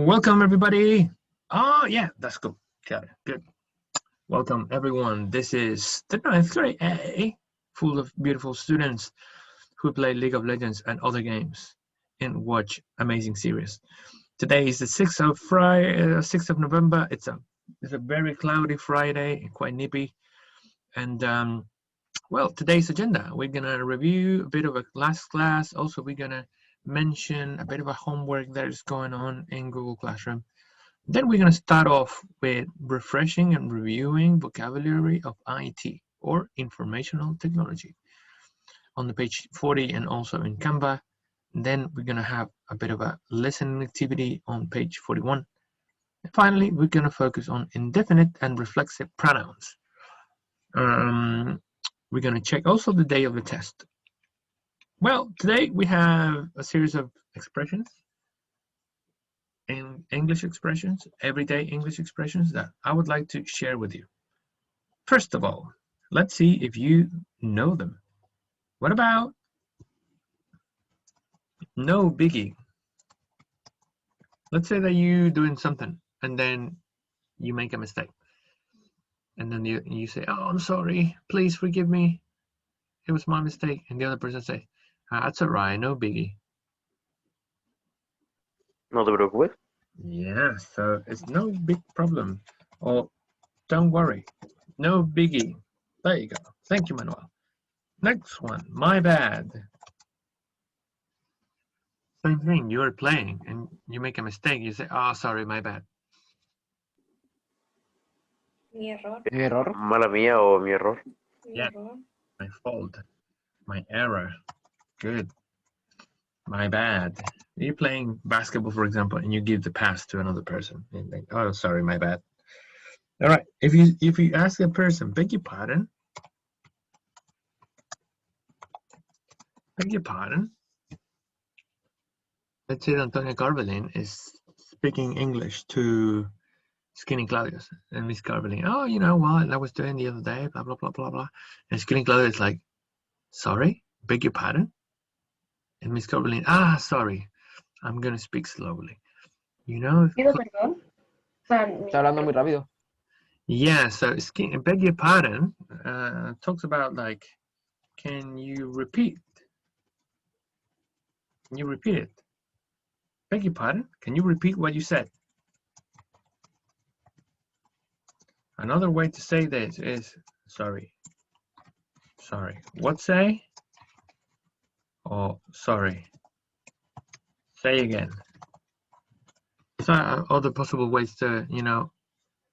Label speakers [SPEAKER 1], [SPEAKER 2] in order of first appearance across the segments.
[SPEAKER 1] Welcome everybody. Oh yeah, that's cool. Got it. Good. Welcome everyone. This is the ninth grade A, full of beautiful students who play League of Legends and other games and watch amazing series. Today is the 6th of November. It's a very cloudy Friday, quite nippy. And well, today's agenda, we're gonna review a bit of a last class. Also, we're gonna mention a bit of a homework that is going on in Google Classroom. Then we're going to start off with refreshing and reviewing vocabulary of IT or informational technology on the page 40 and also in Canva. Then we're going to have a bit of a listening activity on page 41. And finally, we're going to focus on indefinite and reflexive pronouns. We're going to check also the day of the test. Well, today we have a series of expressions and English expressions, everyday English expressions that I would like to share with you. First of all, let's see if you know them. What about no biggie? Let's say that you're doing something and then you make a mistake. And then you say, oh, I'm sorry, please forgive me. It was my mistake. And the other person says, that's all right, no biggie.
[SPEAKER 2] No te preocupes.
[SPEAKER 1] Yeah, so it's no big problem. Or don't worry, no biggie. There you go. Thank you, Manuel. Next one, my bad. Same thing, you're playing and you make a mistake. You say, oh, sorry, my bad.
[SPEAKER 3] Mi error.
[SPEAKER 4] Mi error.
[SPEAKER 2] Mala mía o mi error.
[SPEAKER 3] Mi
[SPEAKER 1] Yeah.
[SPEAKER 3] error.
[SPEAKER 1] My fault. My error. Good. My bad. You're playing basketball, for example, and you give the pass to another person. And they, oh, sorry, my bad. All right. If you ask a person, beg your pardon. Beg your pardon. Let's say Antonia Carvelin is speaking English to Skinny Claudius, and Miss Carvelin, oh, you know what I was doing the other day, blah, blah, blah, blah, blah. And Skinny Claudius is like, sorry, beg your pardon? And Miss Carvelin, sorry, I'm going to speak slowly. You know?
[SPEAKER 3] Pido perdón. O sea,
[SPEAKER 4] Está hablando muy rápido.
[SPEAKER 1] Yeah, so beg your pardon talks about like, can you repeat? Can you repeat it? Beg your pardon? Can you repeat what you said? Another way to say this is sorry. Sorry. What say? Or sorry. Say again. So other possible ways to, you know,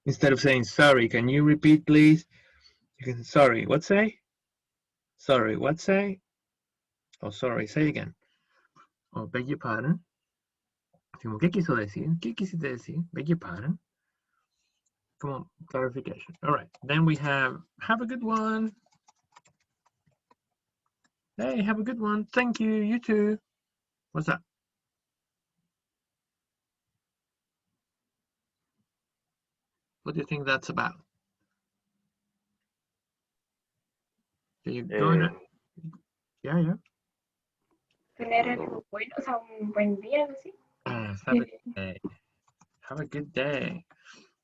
[SPEAKER 1] instead of saying sorry, can you repeat please? You can sorry, what say? Sorry, what say? Or sorry, say again. Or beg your pardon. ¿Qué quiso decir? ¿Qué quisiste decir? Beg your pardon. Come on, clarification. All right, then we have a good one. Hey, have a good one. Thank you, you too. What's up? What do you think that's about? So you're going yeah.
[SPEAKER 3] tener algo bueno, o sea, un buen día, algo así.
[SPEAKER 1] Have a good day. Have a good day.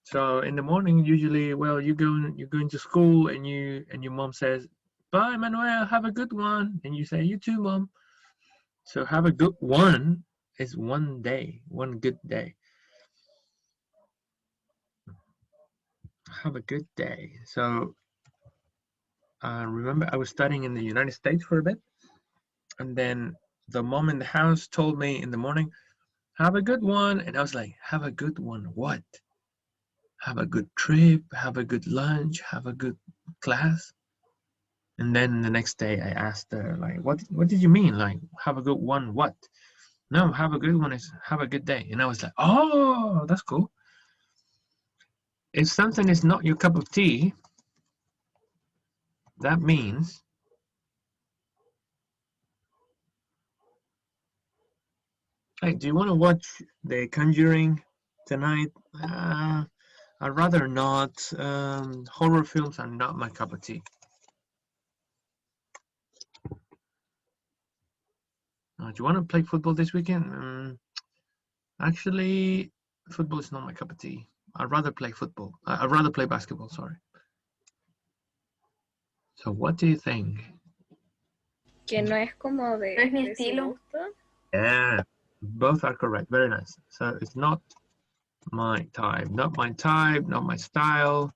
[SPEAKER 1] So in the morning, usually, well, you're going to school, and your mom says, "Bye, Manuel. Have a good one." And you say, "You too, mom." So have a good one is one day, one good day. Have a good day. So remember, I was studying in the United States for a bit, and then the mom in the house told me in the morning, "Have a good one," and I was like, "Have a good one? What? Have a good trip, have a good lunch, have a good class." And then the next day I asked her, like, what did you mean? Like, have a good one, what? No, have a good one is have a good day. And I was like, oh, that's cool. If something is not your cup of tea, that means hey, do you want to watch The Conjuring tonight? I'd rather not. Horror films are not my cup of tea. Do you want to play football this weekend? Actually, Football is not my cup of tea. I'd rather play football. I'd rather play basketball, sorry. So what do you think?
[SPEAKER 3] Que no es como de,
[SPEAKER 4] No es mi
[SPEAKER 3] de su
[SPEAKER 4] estilo.
[SPEAKER 3] gusto.
[SPEAKER 1] Yeah, both are correct. Very nice. So it's not my type, not my type, not my style.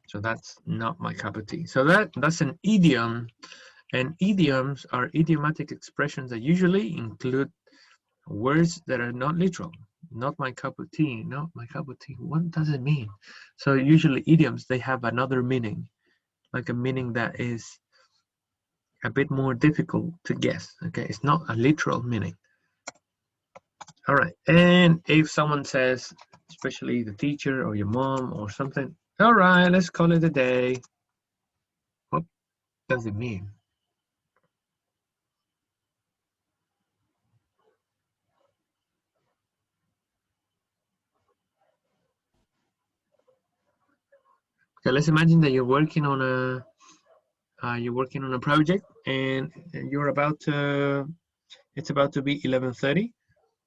[SPEAKER 1] So that's not my cup of tea. So that's an idiom, and idioms are idiomatic expressions that usually include words that are not literal. Not my cup of tea, not my cup of tea. What does it mean? So usually idioms, they have another meaning, like a meaning that is a bit more difficult to guess. Okay, it's not a literal meaning. All right, and if someone says, especially the teacher or your mom or something, all right, let's call it a day. What does it mean? Okay, let's imagine that you're working on a project, and you're about to. It's about to be 11:30.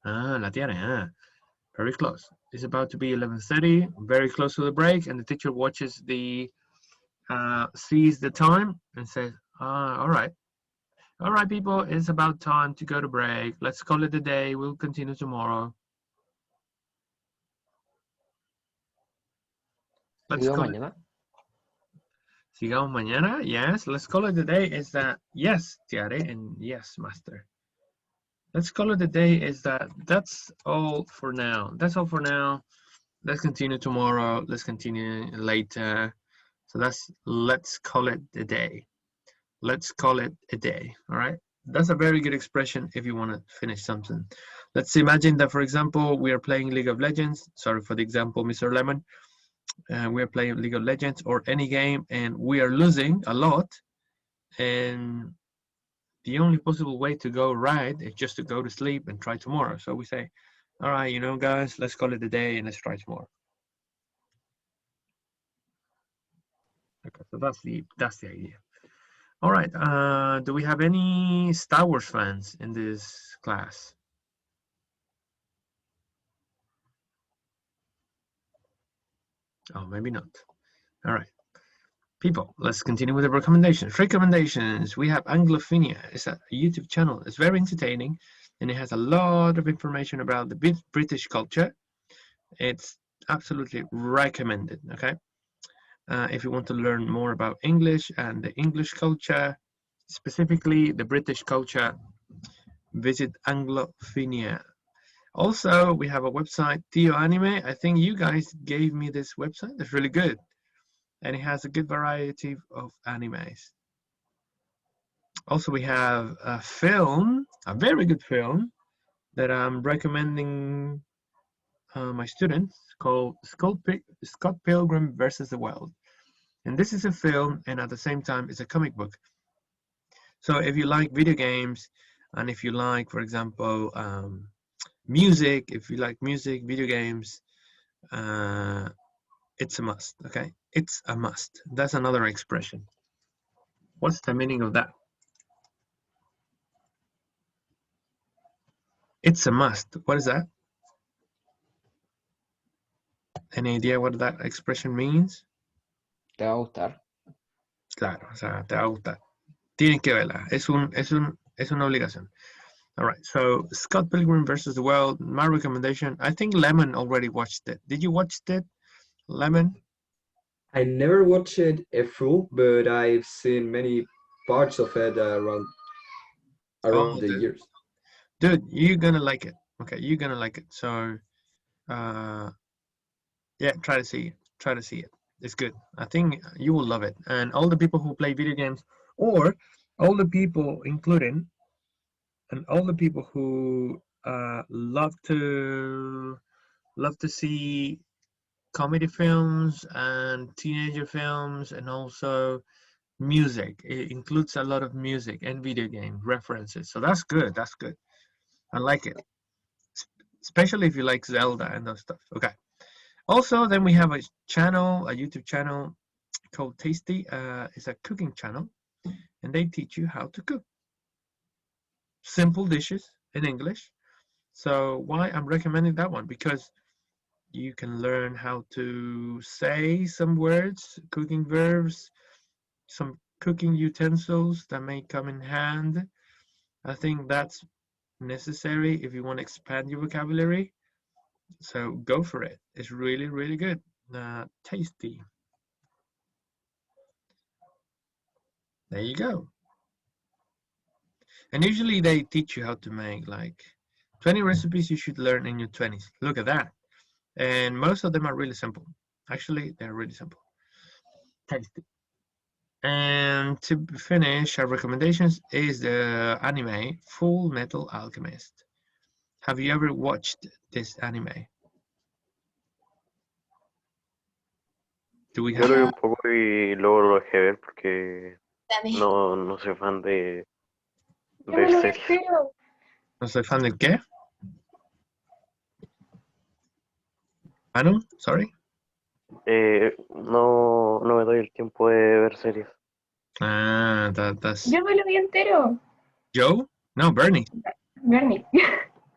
[SPEAKER 1] Ah, la tiare. Very close. It's about to be 11:30. Very close to the break, and the teacher watches sees the time and says, all right, people, it's about time to go to break. Let's call it a day. We'll continue tomorrow. Let's
[SPEAKER 5] Sigamos
[SPEAKER 1] call it.
[SPEAKER 5] mañana.
[SPEAKER 1] Sigamos mañana. Yes, let's call it a day. Is that yes, tiare, and yes, master. Let's call it a day. Is that's all for now. That's all for now. Let's continue tomorrow. Let's continue later. So let's call it a day. Let's call it a day. All right. That's a very good expression if you want to finish something. Let's imagine that, for example, we are playing League of Legends. Sorry for the example, Mr. Lemon. We are playing League of Legends or any game, and we are losing a lot. And the only possible way to go right is just to go to sleep and try tomorrow. So we say, all right, guys, let's call it a day and let's try tomorrow. Okay, so that's the idea. All right, do we have any Star Wars fans in this class? Oh, maybe not. All right. People, let's continue with the recommendations. Recommendations. We have Anglophinia. It's a YouTube channel. It's very entertaining, and it has a lot of information about the British culture. It's absolutely recommended, okay? If you want to learn more about English and the English culture, specifically the British culture, visit Anglophinia. Also, we have a website, Tio Anime. I think you guys gave me this website. It's really good. And it has a good variety of animes. Also, we have a film, a very good film, that I'm recommending my students, called Scott Pilgrim versus the World. And this is a film, and at the same time, it's a comic book. So if you like video games, and if you like, for example, music, if you like music, video games, it's a must, okay? It's a must. That's another expression. What's the meaning of that? It's a must. What is that? Any idea what that expression means?
[SPEAKER 5] Te va a gustar.
[SPEAKER 1] Claro, o sea, te va a gustar. Tienes que verla. Es una obligación. All right, so Scott Pilgrim versus the World, my recommendation. I think Lemon already watched it. Did you watch it, Lemon?
[SPEAKER 6] I never watched it full, but I've seen many parts of it around the
[SPEAKER 1] dude.
[SPEAKER 6] years.
[SPEAKER 1] Dude, you're gonna like it. Okay, you're gonna like it. So, yeah, try to see it. Try to see it. It's good. I think you will love it. And all the people who play video games, or all the people, including, and all the people who love to see comedy films and teenager films, and also music. It includes a lot of music and video game references. So that's good. That's good. I like it, especially if you like Zelda and those stuff. Okay. Also, then we have a channel, a YouTube channel called Tasty. It's a cooking channel, and they teach you how to cook simple dishes in English. So why I'm recommending that one? Because you can learn how to say some words, cooking verbs, some cooking utensils that may come in hand. I think that's necessary if you want to expand your vocabulary. So go for it. It's really, really good. Tasty. There you go. And usually they teach you how to make like 20 recipes you should learn in your 20s. Look at that. And most of them are really simple. Actually, they're really simple. Tasty. And to finish, our recommendations is the anime Full Metal Alchemist. Have you ever watched this anime? Do we
[SPEAKER 2] Yo
[SPEAKER 1] have?
[SPEAKER 2] lo vi un poco y luego lo dejé ver porque
[SPEAKER 4] También.
[SPEAKER 2] no soy fan de
[SPEAKER 3] Yo me
[SPEAKER 2] ver
[SPEAKER 3] lo vi
[SPEAKER 2] series.
[SPEAKER 3] entero.
[SPEAKER 1] ¿No soy fan del qué? Manu, sorry.
[SPEAKER 2] No me doy el tiempo de ver series.
[SPEAKER 1] That's
[SPEAKER 3] Yo me lo vi entero.
[SPEAKER 1] Joe? No, Bernie.
[SPEAKER 3] Bernie.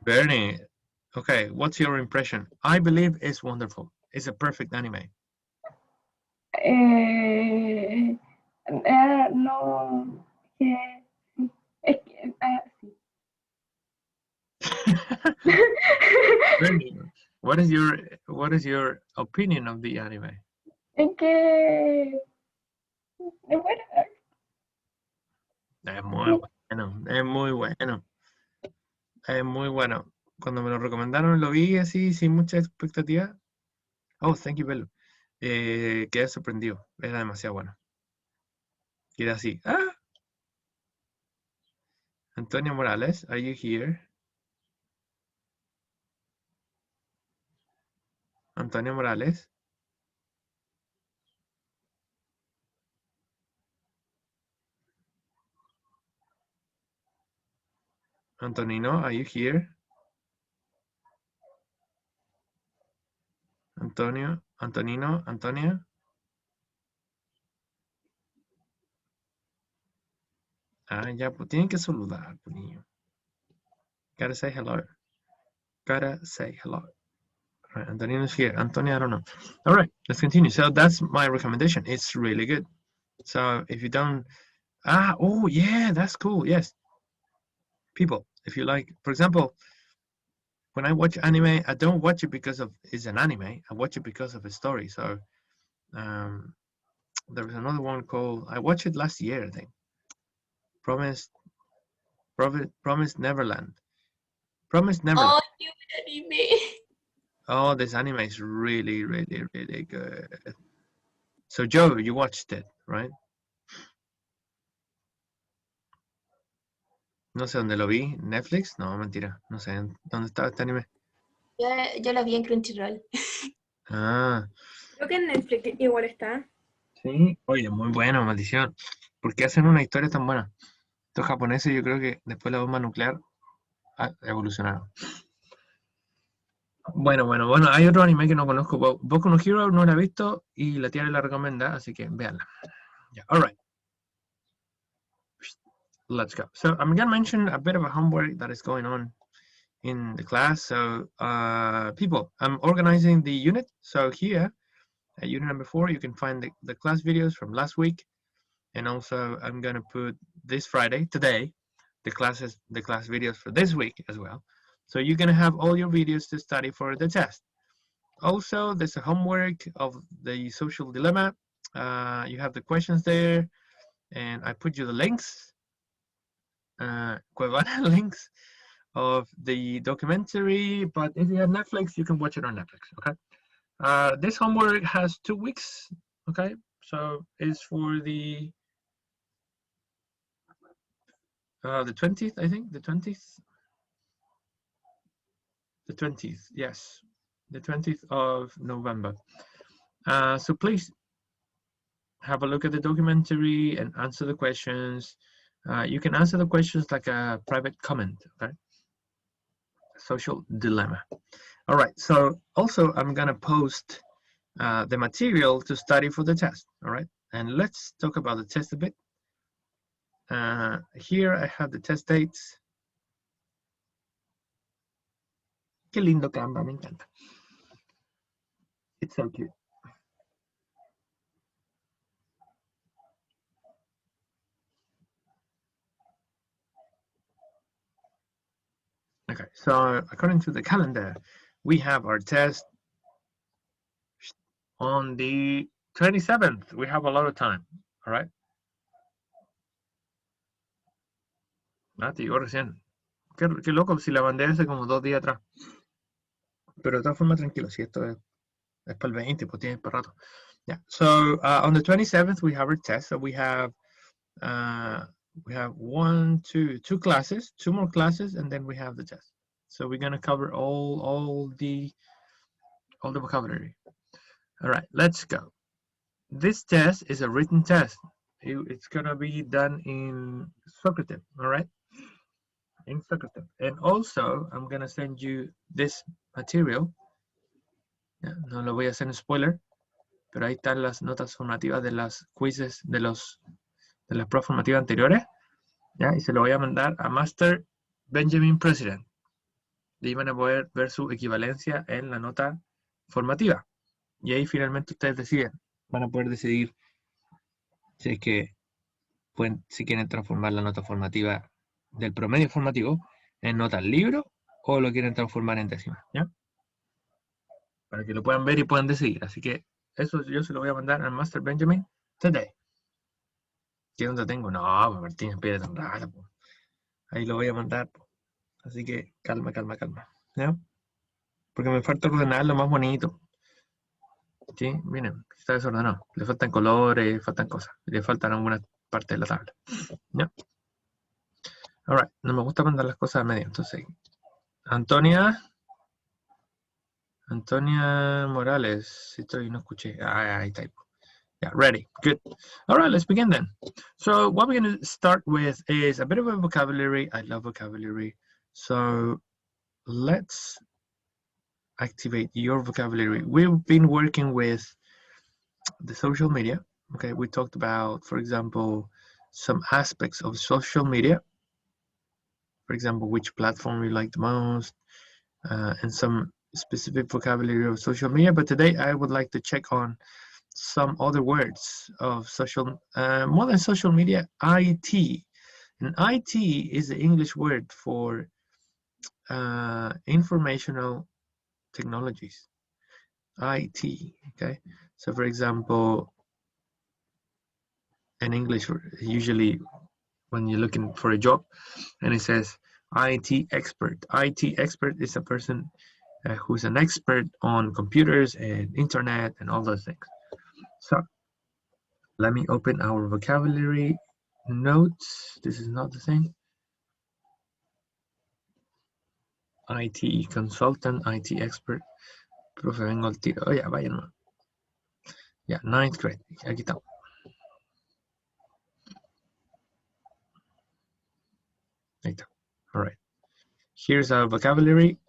[SPEAKER 1] Bernie. Okay, what's your impression? I believe it's wonderful. It's a perfect anime.
[SPEAKER 3] No. Es que, sí.
[SPEAKER 1] Bernie, what is your opinion of the anime?
[SPEAKER 3] Es que. Bueno,
[SPEAKER 1] Es muy bueno, es muy bueno. Es muy bueno. Cuando me lo recomendaron lo vi así sin mucha expectativa. Oh, thank you, Belo. Quedé sorprendido. Era demasiado bueno. Quedé así. ¡Ah! Antonio Morales, are you here? Antonio Morales. Antonino, are you here? Antonio, Antonino, Antonia. Ah, ya, pues tienen que saludar, pues, niño. Gotta say hello. Gotta say hello. All right, Antonino's here. Antonia, I don't know. All right, let's continue. So that's my recommendation. It's really good. So if you don't, oh yeah, that's cool. Yes. People, if you like, for example, when I watch anime, I don't watch it because of it's an anime. I watch it because of a story. So there was another one called, I watched it last year, I think. Promised Neverland. Promised Neverland.
[SPEAKER 4] Oh, qué buen anime.
[SPEAKER 1] Oh, this anime is really, really, really good. So Joe, you watched it, right? No sé dónde lo vi. ¿Netflix? No, mentira. No sé dónde estaba este anime.
[SPEAKER 4] Yo lo vi en Crunchyroll.
[SPEAKER 1] Ah,
[SPEAKER 7] Creo que en Netflix igual está.
[SPEAKER 1] sí. Oye, muy bueno, maldición. ¿Por qué hacen una historia tan buena? Estos japoneses, yo creo que después de la bomba nuclear evolucionaron. Bueno, hay otro anime que no conozco. Boku no Hero no la he visto y la tía la recomienda, así que véanla. Yeah, all right. Let's go. So I'm gonna mention a bit of a homework that is going on in the class. So people, I'm organizing the unit. So here at unit number 4, you can find the class videos from last week. And also I'm gonna put this Friday, today, the class videos for this week as well. So you're gonna have all your videos to study for the test. Also, there's a homework of the social dilemma. You have the questions there, and I put you the links, Cuevana links of the documentary. But if you have Netflix, you can watch it on Netflix. Okay. This homework has 2 weeks. Okay, so it's for the 20th, I think, the 20th. The 20th, yes, the 20th of November. So please have a look at the documentary and answer the questions. You can answer the questions like a private comment, okay? Social dilemma. All right, so also I'm gonna post the material to study for the test, all right? And let's talk about the test a bit. Here I have the test dates. Qué lindo Canva, me encanta. It's so cute. Okay, so according to the calendar, we have our test on the 27th. We have a lot of time, all right? Ah, te digo recién. Qué loco, si la mandé hace como 2 días atrás. Pero de todas formas, tranquilo, si esto es para el 20, pues tiene para rato. Yeah, so on the 27th, we have our test. So we have two classes, 2 more classes, and then we have the test. So we're gonna cover all the vocabulary. All right, let's go. This test is a written test. It's gonna be done in Socrative, all right? In Socrative. And also, I'm gonna send you this material. Yeah, no lo voy a hacer en spoiler, pero ahí están las notas formativas de las quizzes de las pruebas formativas anteriores. ¿Ya? Y se lo voy a mandar a Master Benjamin President. Y ahí van a poder ver su equivalencia en la nota formativa. Y ahí finalmente ustedes deciden. Van a poder decidir si es que si quieren transformar la nota formativa del promedio formativo en nota al libro o lo quieren transformar en décimas, ¿ya? Para que lo puedan ver y puedan decidir. Así que eso yo se lo voy a mandar al Master Benjamin today. ¿Qué onda tengo? No, Martín, espera tan raro. Ahí lo voy a mandar. Así que calma, ¿ya? Porque me falta ordenar lo más bonito. ¿Sí? Miren, está desordenado. Le faltan colores, faltan cosas. Le faltan algunas partes de la tabla. ¿Ya? Alright, no me gusta mandar las cosas a medio. Entonces, Antonia Morales. Si estoy, no escuché. Ahí está. Yeah, ready. Good. All right, let's begin then. So what we're going to start with is a bit of a vocabulary. I love vocabulary. So let's activate your vocabulary. We've been working with the social media. Okay, we talked about, for example, some aspects of social media. For example, which platform you like the most, and some specific vocabulary of social media. But today I would like to check on some other words of social, more than social media, IT. And IT is the English word for informational technologies. IT, okay? So for example, in English, usually when you're looking for a job and it says IT expert. IT expert is a person who's an expert on computers and internet and all those things. So let me open our vocabulary notes. This is not the thing. IT consultant, IT expert. Profe, vengo al tiro. Oh, yeah, vayan. Yeah, 9th grade. Aquí está. Ahí está. All right. Here's our vocabulary.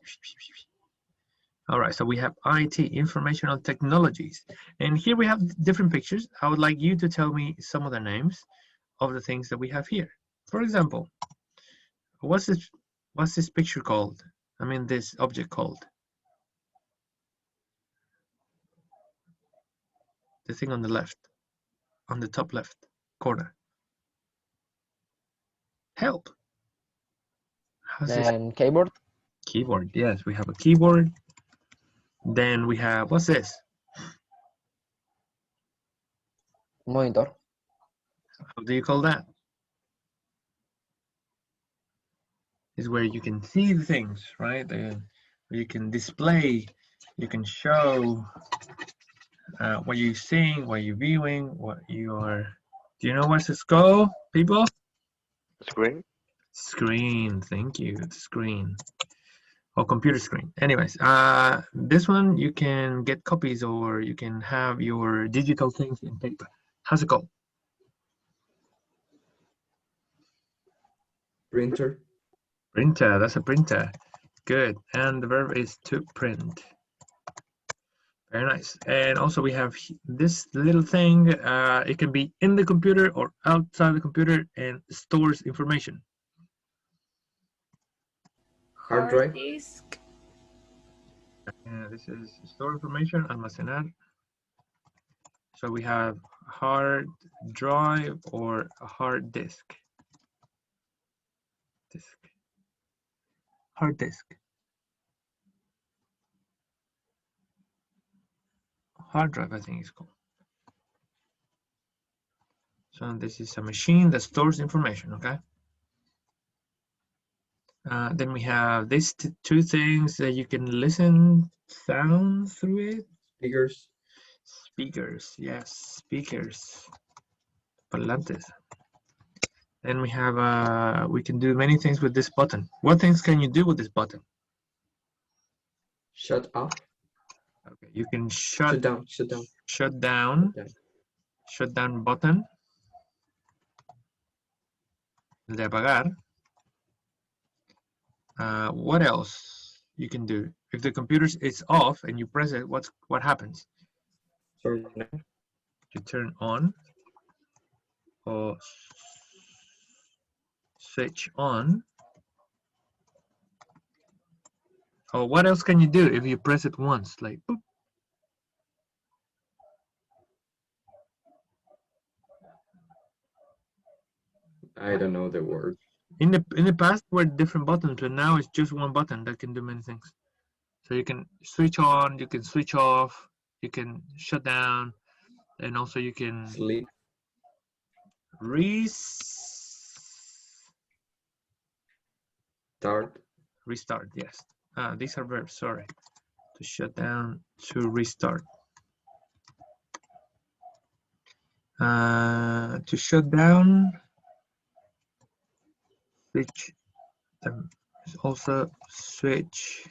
[SPEAKER 1] All right, so we have IT, informational technologies. And here we have different pictures. I would like you to tell me some of the names of the things that we have here. For example, what's this picture called? I mean, this object called? The thing on the left, on the top left corner. Help. How's this?
[SPEAKER 5] Keyboard.
[SPEAKER 1] Keyboard, yes, we have a keyboard. Then we have, what's this?
[SPEAKER 5] Monitor.
[SPEAKER 1] How do you call that? Is where you can see the things, right? Where you can display, you can show what you're seeing, what you're viewing, what you are. Do you know what's this called, people?
[SPEAKER 2] Screen.
[SPEAKER 1] Screen, thank you, screen. Or computer screen. Anyways, this one you can get copies or you can have your digital things in paper. How's it called?
[SPEAKER 6] Printer.
[SPEAKER 1] Printer, that's a printer. Good, and the verb is to print. Very nice. And also we have this little thing. It can be in the computer or outside the computer and stores information.
[SPEAKER 6] Hard drive.
[SPEAKER 7] Disk.
[SPEAKER 1] This is store information, almacenar. So we have hard drive or a hard disk. Hard disk. Hard drive, I think it's called. So this is a machine that stores information, okay? Then we have these two things that you can listen sound through it.
[SPEAKER 6] Speakers.
[SPEAKER 1] Speakers, yes, speakers. Parlantes. Then we have, we can do many things with this button. What things can you do with this button?
[SPEAKER 6] Shut off.
[SPEAKER 1] Okay, you can
[SPEAKER 6] Shut down. Shut down.
[SPEAKER 1] shut down,
[SPEAKER 6] Okay.
[SPEAKER 1] shut down button. El de apagar. What else you can do? If the computer is off and you press it, what happens?
[SPEAKER 6] Sorry.
[SPEAKER 1] You turn on or switch on. Or what else can you do if you press it once? Like boop.
[SPEAKER 6] I don't know the word.
[SPEAKER 1] In the past were different buttons, but now it's just one button that can do many things. So you can switch on, you can switch off, you can shut down, and also you can
[SPEAKER 6] Sleep.
[SPEAKER 1] restart. Yes, these are verbs. Sorry, to shut down, to restart. To shut down, switch them. It's also switch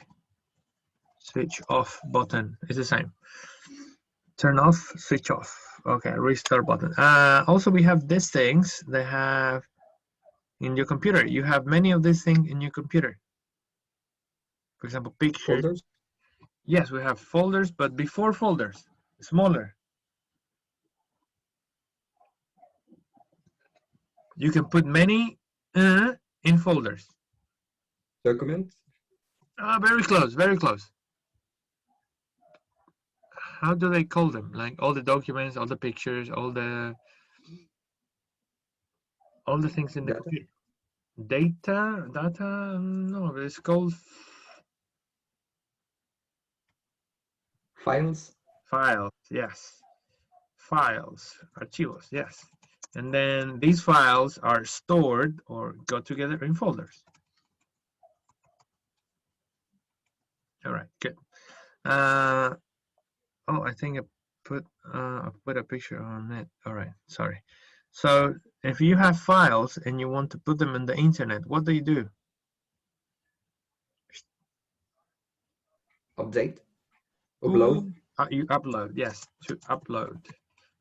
[SPEAKER 1] off button. It's the same. Turn off, switch off. Okay, restart button. Also, we have these things they have in your computer. You have many of these things in your computer. For example, pictures.
[SPEAKER 6] Folders.
[SPEAKER 1] Yes, we have folders, but before folders, smaller. You can put many in folders.
[SPEAKER 6] Documents.
[SPEAKER 1] Very close, very close. How do they call them? Like all the documents, all the pictures, all the things in the computer. Data, no, it's called
[SPEAKER 6] Files.
[SPEAKER 1] files, yes. Files, archivos, yes. And then these files are stored or go together in folders. All right, good. Oh, I think I put a picture on it. All right, sorry. So if you have files and you want to put them in the internet, what do you do?
[SPEAKER 6] Update. Upload.
[SPEAKER 1] You upload, yes, to upload.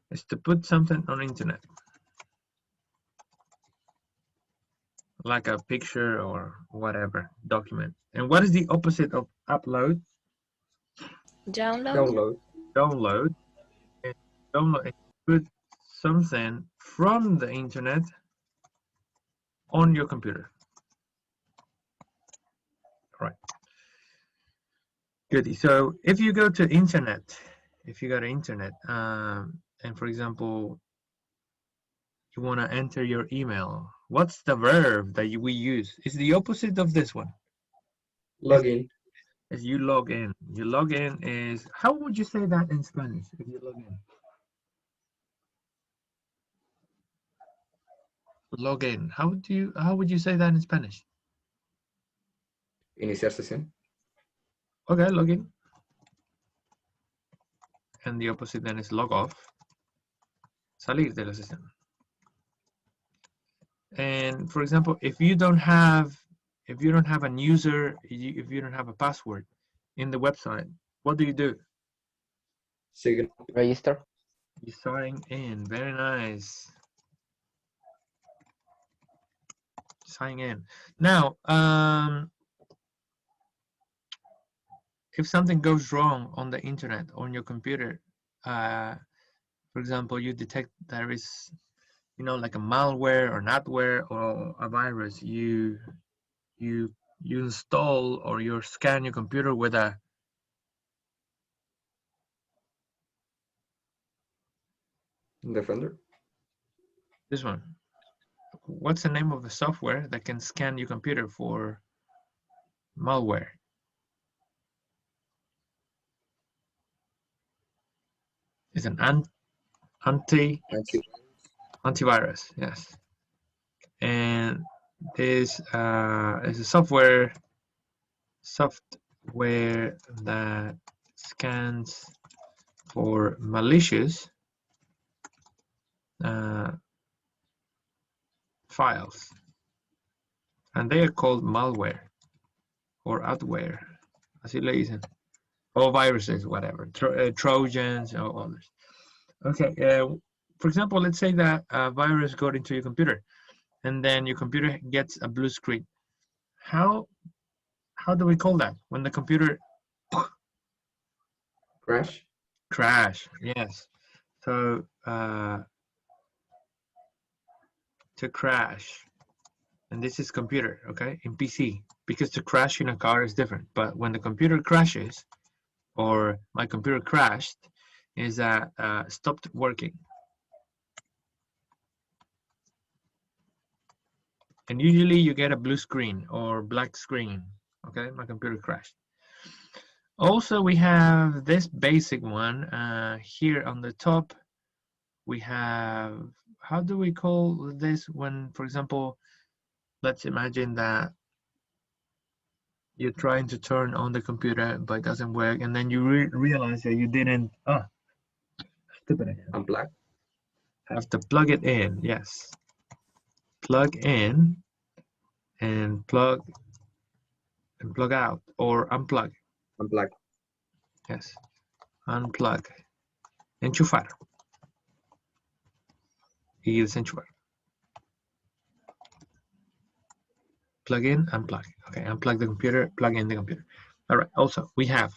[SPEAKER 1] It's to put something on internet. Like a picture or whatever, document. And what is the opposite of upload?
[SPEAKER 6] Download.
[SPEAKER 1] Download. And download, put something from the internet on your computer. All right. Good. So if you go to internet, and for example, you want to enter your email, what's the verb that we use? It's the opposite of this one.
[SPEAKER 6] Login.
[SPEAKER 1] As you log in. You log in is, how would you say that in Spanish if you log in? Log in. How would you say that in Spanish?
[SPEAKER 6] Iniciar sesión.
[SPEAKER 1] Okay, log in. And the opposite then is log off. Salir de la sesión. And for example, if you don't have an user, if you don't have a password in the website, what do?
[SPEAKER 6] Sign.
[SPEAKER 5] Register.
[SPEAKER 1] You sign in. Very nice. Sign in. Now, if something goes wrong on the internet, on your computer, for example, you detect there is, like a malware or adware or a virus, you install or you scan your computer with a
[SPEAKER 6] Defender.
[SPEAKER 1] This one. What's the name of the software that can scan your computer for malware? It's an antivirus, yes. And this is a software that scans for malicious files, and they are called malware or adware, así le dicen, or viruses, whatever, Trojans or others. Okay, for example, let's say that a virus got into your computer, and then your computer gets a blue screen. How do we call that when the computer
[SPEAKER 6] Crash.
[SPEAKER 1] yes. So to crash, and this is computer, okay, in PC, because to crash in a car is different, but when the computer crashes, or my computer crashed, is that stopped working. And usually you get a blue screen or black screen. Okay, my computer crashed. Also, we have this basic one here on the top. We have, how do we call this when, for example, let's imagine that you're trying to turn on the computer but it doesn't work, and then you realize that you didn't, stupid,
[SPEAKER 6] Unplug.
[SPEAKER 1] have to plug it in. Yes, plug in and plug out, or unplug.
[SPEAKER 6] Unplug.
[SPEAKER 1] Yes, unplug, enchufar y desenchufar. Plug in, unplug. Okay, unplug the computer, plug in the computer. All right. Also, we have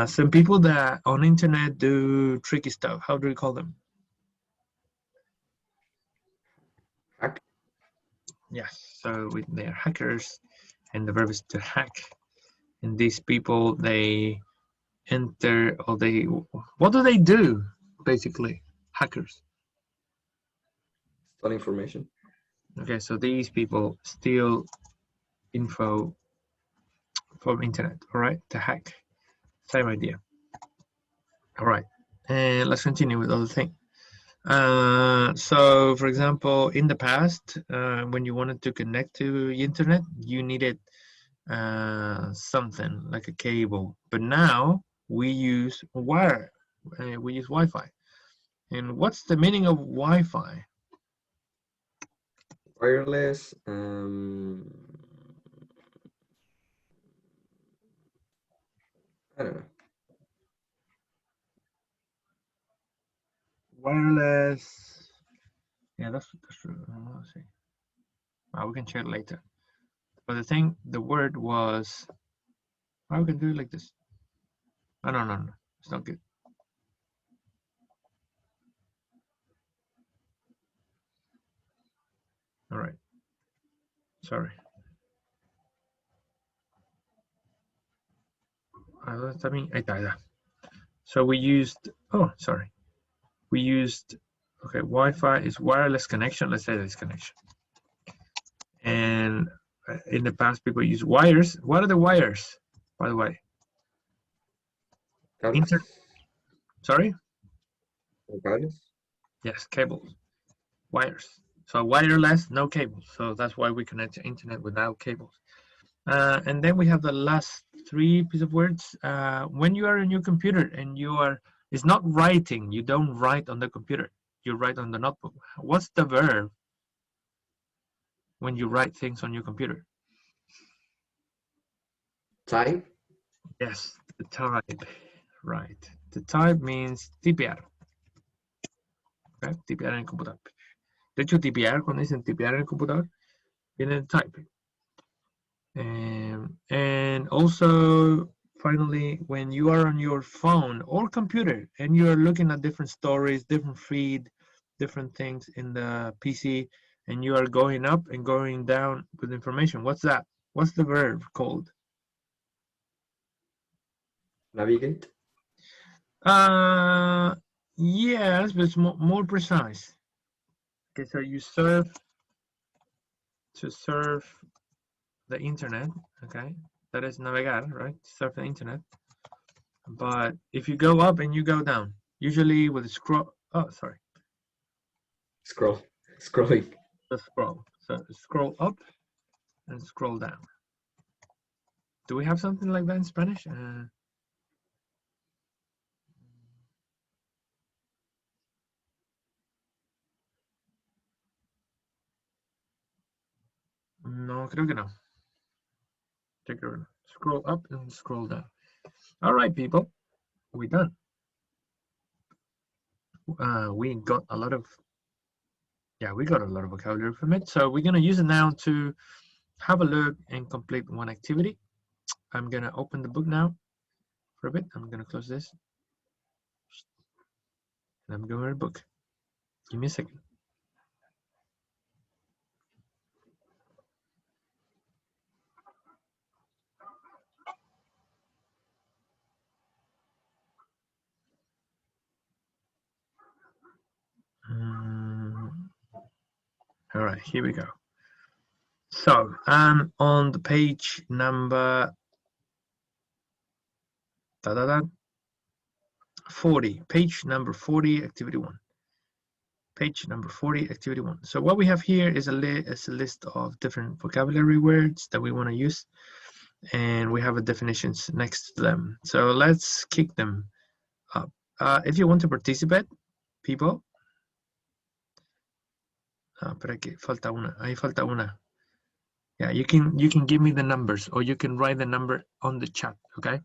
[SPEAKER 1] some people that on internet do tricky stuff. How do we call them?
[SPEAKER 6] Hack.
[SPEAKER 1] Yes. So they are hackers, and the verb is to hack. And these people, they enter, or they, what do they do? Basically, hackers.
[SPEAKER 6] Steal information.
[SPEAKER 1] Okay, so these people steal info from internet, all right, to hack. Same idea. All right, and let's continue with other thing. So, for example, in the past, when you wanted to connect to the internet, you needed something like a cable. But now we use wire. We use Wi-Fi. And what's the meaning of Wi-Fi?
[SPEAKER 6] Wireless. I don't know.
[SPEAKER 1] Wireless. Yeah, that's true. Let's see. Well, we can check later. But the word was. Oh, we can do it like this. Oh, no. It's not good. All right. Sorry. So we used, okay, Wi-Fi is wireless connection. Let's say this connection. And in the past, people use wires. What are the wires, by the way?
[SPEAKER 6] Cables.
[SPEAKER 1] Sorry?
[SPEAKER 6] Cables.
[SPEAKER 1] Yes, cables, wires. So wireless, no cables. So that's why we connect to internet without cables. And then we have the last three pieces of words. When you are on your computer and it's not writing, you don't write on the computer, you write on the notebook. What's the verb when you write things on your computer?
[SPEAKER 6] Type.
[SPEAKER 1] Yes, the type, right. The type means tipear. Okay, tipear en el computador. De hecho, tipear, cuando dicen tipear en el computador, viene de type. And also, finally, when you are on your phone or computer and you are looking at different stories, different feed, different things in the PC, and you are going up and going down with information, what's that? What's the verb called?
[SPEAKER 6] Navigate.
[SPEAKER 1] Yes, but it's more precise. Okay, so you surf the internet, okay? That is navegar, right? Surf the internet. But if you go up and you go down, usually with a scroll, oh, sorry.
[SPEAKER 6] Scrolling.
[SPEAKER 1] The scroll. So scroll up and scroll down. Do we have something like that in Spanish? No, creo que no. Scroll up and scroll down. All right, people, we're done. We got a lot of vocabulary from it. So we're gonna use it now to have a look and complete one activity. I'm gonna open the book now for a bit. I'm gonna close this. And I'm going to the book. Give me a second. All right, here we go. So I'm on the page number 40. Page number 40, activity 1. Page number 40, activity 1. So what we have here is a list of different vocabulary words that we want to use, and we have a definitions next to them. So let's kick them up. If you want to participate, people. Pero aquí falta una. Ahí falta una. Yeah, you can give me the numbers, or you can write the number on the chat. Okay.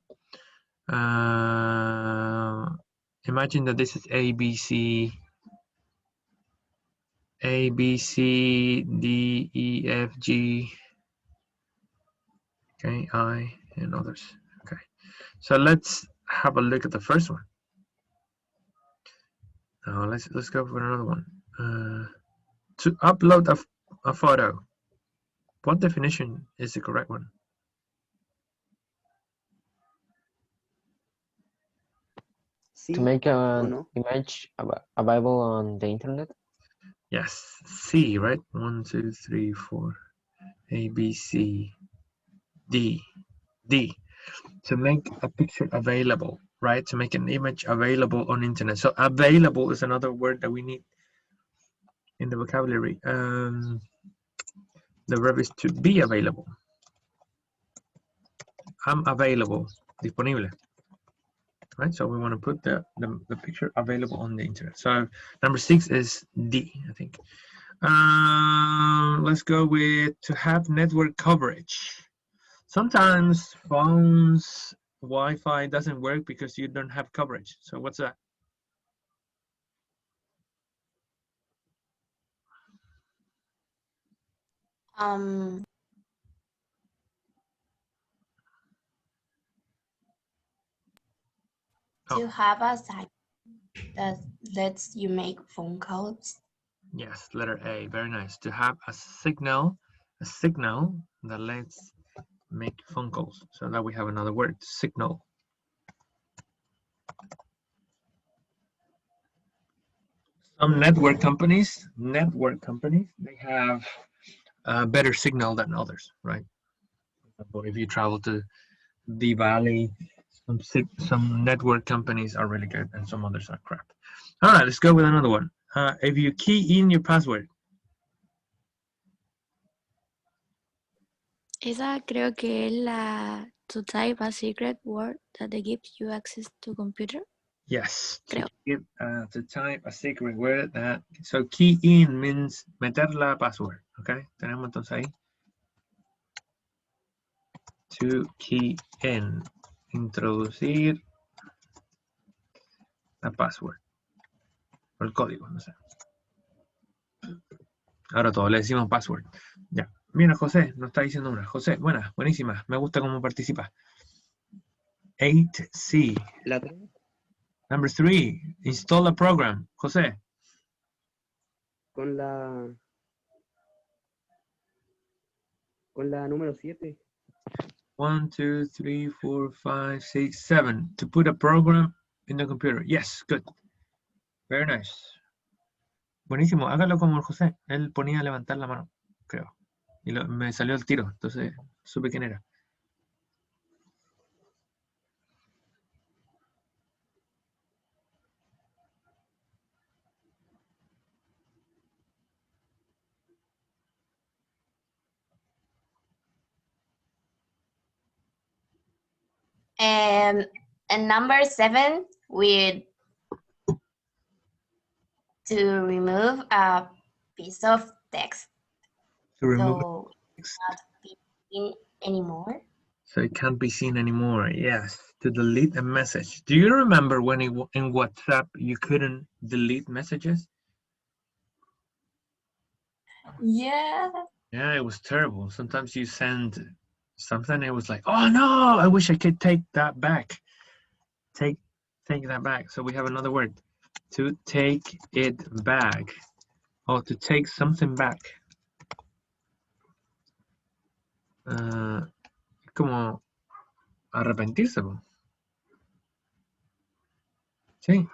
[SPEAKER 1] Imagine that this is A, B, C, D, E, F, G, okay, I, and others. Okay, so let's have a look at the first one. Now let's go for another one. To upload a photo, what definition is the correct one?
[SPEAKER 5] To make an image available on the internet?
[SPEAKER 1] Yes, C, right? 1, 2, 3, 4, A, B, C, D. To make a picture available, right? To make an image available on internet. So available is another word that we need in the vocabulary. The verb is to be available. I'm available, disponible. Right, so we want to put the picture available on the internet. So number 6 is D, I think. Let's go with to have network coverage. Sometimes phones, Wi-Fi doesn't work because you don't have coverage. So what's that?
[SPEAKER 4] To have a site that lets you make phone calls.
[SPEAKER 1] Yes, letter A, very nice. To have a signal that lets make phone calls. So now we have another word, signal. Some network companies, they have a better signal than others, right? For example, if you travel to the valley, some network companies are really good and some others are crap. All right, let's go with another one. If you key in your password.
[SPEAKER 8] Esa creo que es la to type a secret word that gives you access to computer.
[SPEAKER 1] Yes,
[SPEAKER 8] Creo.
[SPEAKER 1] to type a secret word that, so key in means meter la password, okay? Tenemos entonces ahí. To key in, introducir la password, o el código, no sé. Ahora todos le decimos password. Ya. Mira, José, nos está diciendo una. José, buena, buenísima. Me gusta cómo participa. 8C.
[SPEAKER 9] La 3.
[SPEAKER 1] Number 3, install a program. José.
[SPEAKER 9] Con la número 7.
[SPEAKER 1] 1, 2, 3, 4, 5, 6, 7. To put a program in the computer. Yes, good. Very nice. Buenísimo. Hágalo como el José. Él ponía a levantar la mano, creo. Y me salió el tiro. Entonces supe quién era.
[SPEAKER 4] And number 7, to remove a piece of text.
[SPEAKER 1] To remove
[SPEAKER 4] So not be seen anymore.
[SPEAKER 1] So it can't be seen anymore. Yes, to delete a message. Do you remember when in WhatsApp you couldn't delete messages?
[SPEAKER 4] Yeah.
[SPEAKER 1] Yeah, it was terrible. Sometimes you send something, it was like, oh no, I wish I could take that back. Take that back. So we have another word. To take it back. Or to take something back. Como arrepentirse. Sí.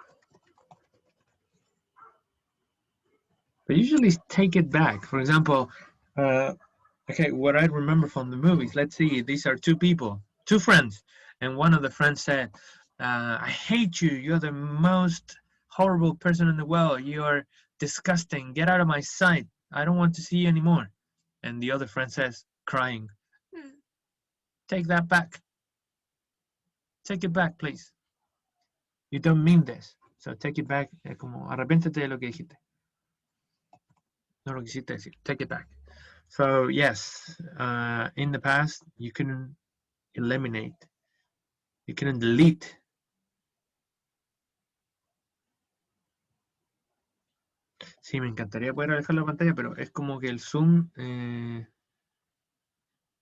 [SPEAKER 1] But usually take it back. For example, okay, what I remember from the movies, let's see, these are two people, two friends. And one of the friends said, I hate you. You're the most horrible person in the world. You're disgusting. Get out of my sight. I don't want to see you anymore. And the other friend says, crying, take that back. Take it back, please. You don't mean this. So take it back. Como arrepiéntete de lo que dijiste. No lo quisiste decir. Take it back. So yes, in the past, you couldn't eliminate. You couldn't delete. Sí, me encantaría poder alejar la pantalla, pero es como que el Zoom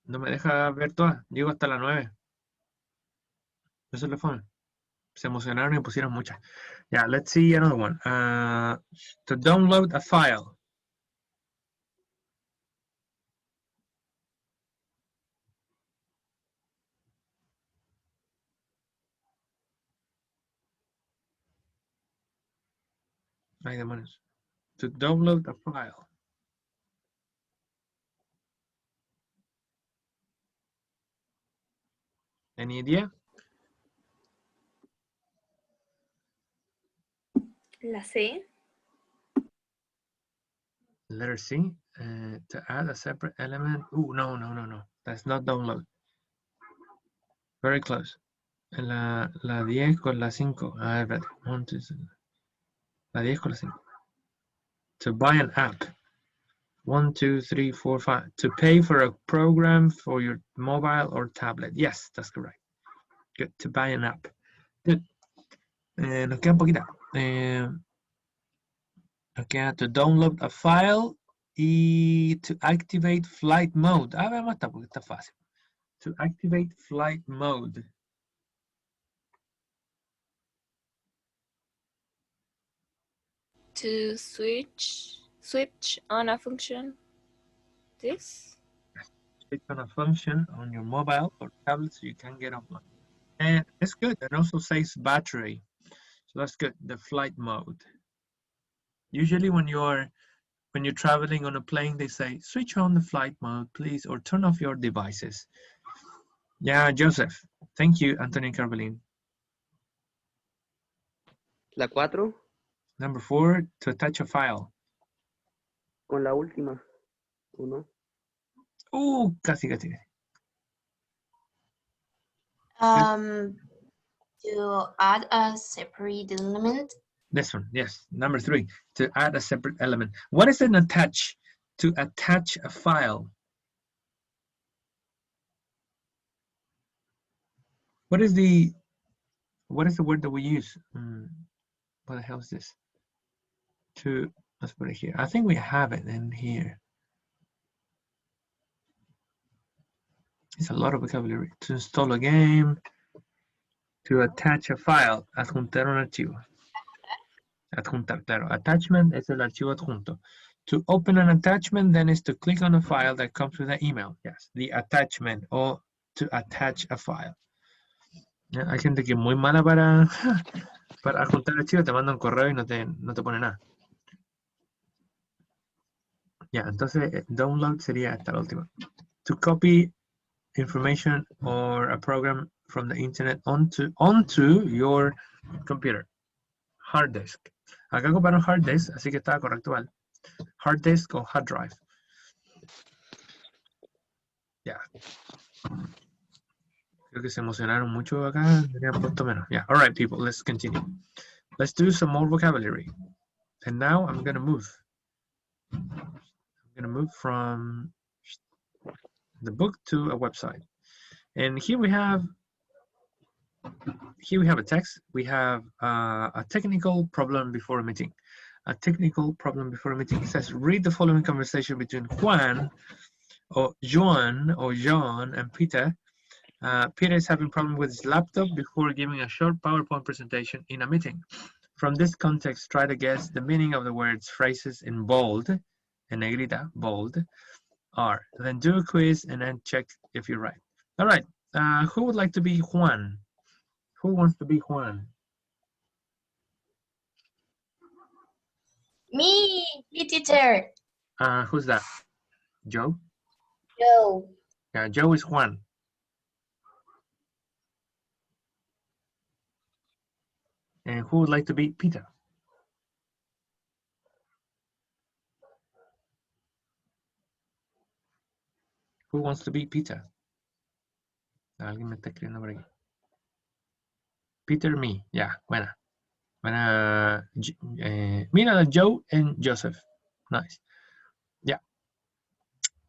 [SPEAKER 1] no me deja ver todas. Llego hasta la 9. Eso es lo fun. Se emocionaron y pusieron muchas. Yeah, let's see another one. To download a file. Ay, demonios. To download a file. Any idea?
[SPEAKER 7] La C.
[SPEAKER 1] Letter C. To add a separate element. Oh, no. That's not download. Very close. La 10 con la 5. A ver, la 10 con la 5. To buy an app. 1, 2, 3, 4, 5. To pay for a program for your mobile or tablet. Yes, that's correct. Good. To buy an app. Good. Nos queda un poquito. Nos queda to download a file y to activate flight mode. Veamos esta porque está fácil. To activate flight mode.
[SPEAKER 8] To switch on a function. This?
[SPEAKER 1] Switch on a function on your mobile or tablet so you can get offline. And it's good. It also saves battery. So that's good. The flight mode. Usually when you're traveling on a plane, they say, switch on the flight mode, please, or turn off your devices. Yeah, Joseph. Thank you, Anthony Carvalin.
[SPEAKER 9] La 4.
[SPEAKER 1] Number 4, to attach a file.
[SPEAKER 9] Con la última. 1.
[SPEAKER 1] Casi.
[SPEAKER 4] To add a separate element.
[SPEAKER 1] This one, yes. Number 3, to add a separate element. What is an attach? To attach a file. What is the word that we use? What the hell is this? Let's put it here. I think we have it in here. It's a lot of vocabulary. To install a game. To attach a file. Adjuntar un archivo. Adjuntar, claro. Attachment es el archivo adjunto. To open an attachment, then is to click on a file that comes with an email. Yes, the attachment, or to attach a file. Hay gente que es muy mala Para adjuntar archivo te manda un correo y no te pone nada. Ya, entonces download sería esta la última. To copy information or a program from the internet onto your computer. Hard disk. Acá ocuparon hard disk, así que estaba correcto, ¿vale? Hard disk o hard drive. Ya. Creo que se emocionaron mucho acá. Deberían puesto menos. Yeah. All right, people, let's continue. Let's do some more vocabulary. And now I'm going to move. I'm going to move from the book to a website. And here we have a text. We have a technical problem before a meeting. A technical problem before a meeting. It says, read the following conversation between Juan, or Joan, or John, and Peter. Peter is having problem with his laptop before giving a short PowerPoint presentation in a meeting. From this context, try to guess the meaning of the words, phrases in bold, en negrita, bold, are. Then do a quiz and then check if you're right. All right, who would like to be Juan? Who wants to be Juan?
[SPEAKER 4] Me, teacher.
[SPEAKER 1] Who's that? Joe?
[SPEAKER 4] Joe.
[SPEAKER 1] Yeah, Joe is Juan. And who would like to be Peter? Who wants to be Peter? Alguien me está escribiendo por aquí. Peter, me. Ya, buena. Buena. Mira, Joe and Joseph. Nice. Yeah.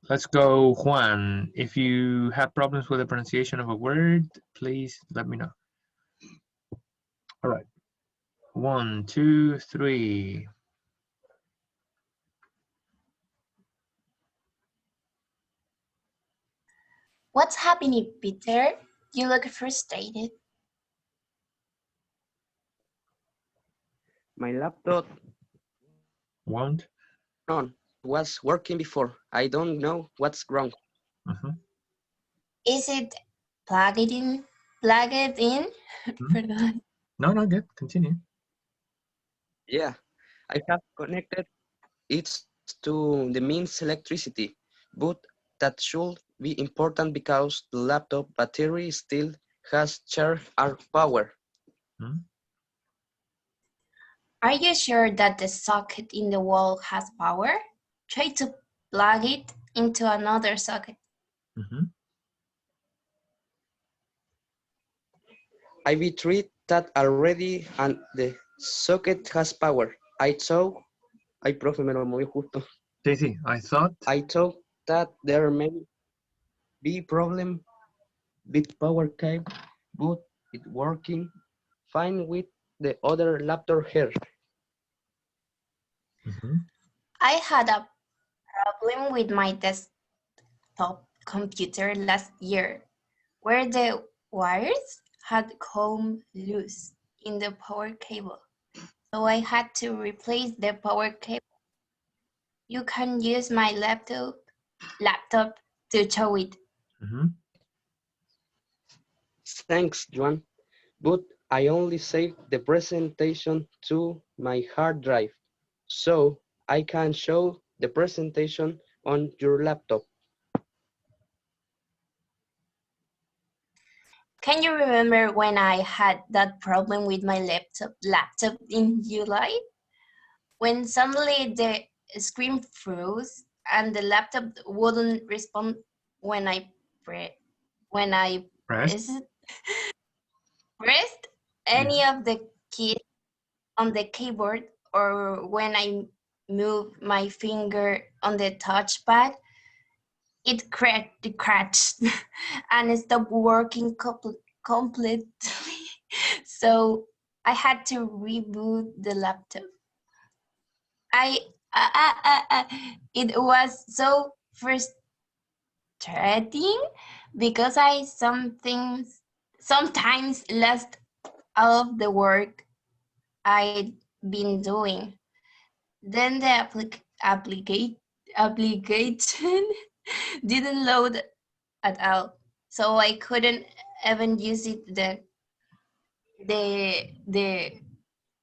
[SPEAKER 1] Let's go, Juan. If you have problems with the pronunciation of a word, please let me know. All right. 1, 2, 3.
[SPEAKER 4] What's happening, Peter? You look frustrated.
[SPEAKER 9] My laptop
[SPEAKER 1] Won't?
[SPEAKER 9] was working before. I don't know what's wrong.
[SPEAKER 4] Is it plugged in? Perdón.
[SPEAKER 1] No, good. Continue.
[SPEAKER 9] Yeah, I have connected it to the mains electricity, but that should be important because the laptop battery still has charge or power.
[SPEAKER 4] Are you sure that the socket in the wall has power? Try to plug it into another socket.
[SPEAKER 9] I've tried that already and the socket has power. I thought that there may be problem with power cable, but it's working fine with the other laptop here.
[SPEAKER 4] I had a problem with my desktop computer last year, where the wires had come loose in the power cable. So I had to replace the power cable. You can use my laptop to show it.
[SPEAKER 9] Thanks, Joan. But I only saved the presentation to my hard drive, so I can show the presentation on your laptop.
[SPEAKER 4] Can you remember when I had that problem with my laptop in July? When suddenly the screen froze and the laptop wouldn't respond when I pressed any of the keys on the keyboard, or when I moved my finger on the touchpad, it crashed and stopped working completely. So I had to reboot the laptop. It was so frustrating because I sometimes lost all of the work I'd been doing. Then the application didn't load at all, so I couldn't even use it.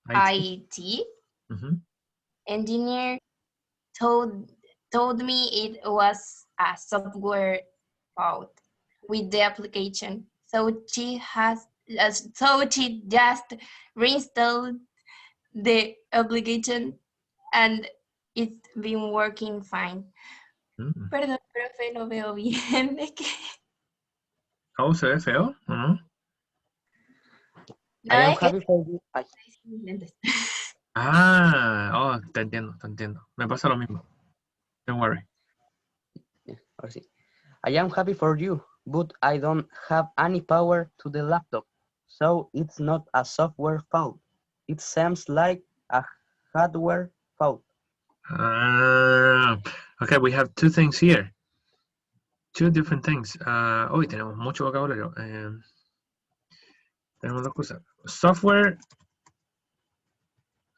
[SPEAKER 4] IT
[SPEAKER 1] Mhm.
[SPEAKER 4] engineer told me it was a software fault with the application. So she just reinstalled the application and it's been working fine.
[SPEAKER 1] Mm.
[SPEAKER 4] Perdón, profe, no veo bien. Es que
[SPEAKER 1] Oh, se ve feo, ¿o no?
[SPEAKER 4] no,
[SPEAKER 9] I am
[SPEAKER 4] es que
[SPEAKER 9] happy for you. Ay,
[SPEAKER 4] estoy sin lentes.
[SPEAKER 1] Ah, oh, te entiendo, te entiendo. Me pasa lo mismo. Don't worry.
[SPEAKER 9] ahora sí. I am happy for you, but I don't have any power to the laptop, so it's not a software fault. It seems like a hardware fault.
[SPEAKER 1] Ah, okay, we have two things here. Two different things. Hoy tenemos mucho vocabulario. Tenemos dos cosas. Software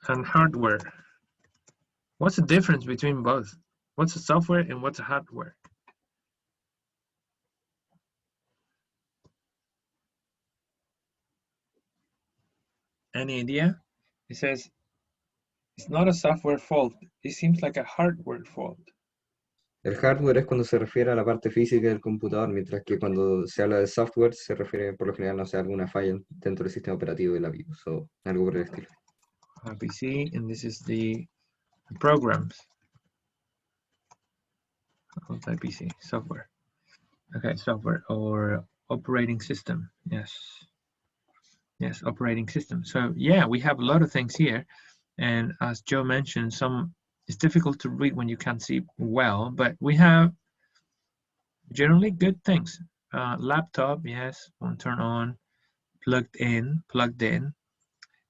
[SPEAKER 1] and hardware. What's the difference between both? What's a software and what's a hardware? Any idea? It says it's not a software fault. It seems like a hardware fault.
[SPEAKER 6] El hardware es cuando se refiere a la parte física del computador, mientras que cuando se habla de software se refiere por lo general, no sé, a alguna falla dentro del sistema operativo de la BIOS o algo por el estilo.
[SPEAKER 1] PC, and this is the programs of the PC software. Okay, software or operating system. Yes. Yes, operating system. So yeah, we have a lot of things here. And as Joe mentioned, it's difficult to read when you can't see well, but we have generally good things. Laptop, yes, one turn on, plugged in,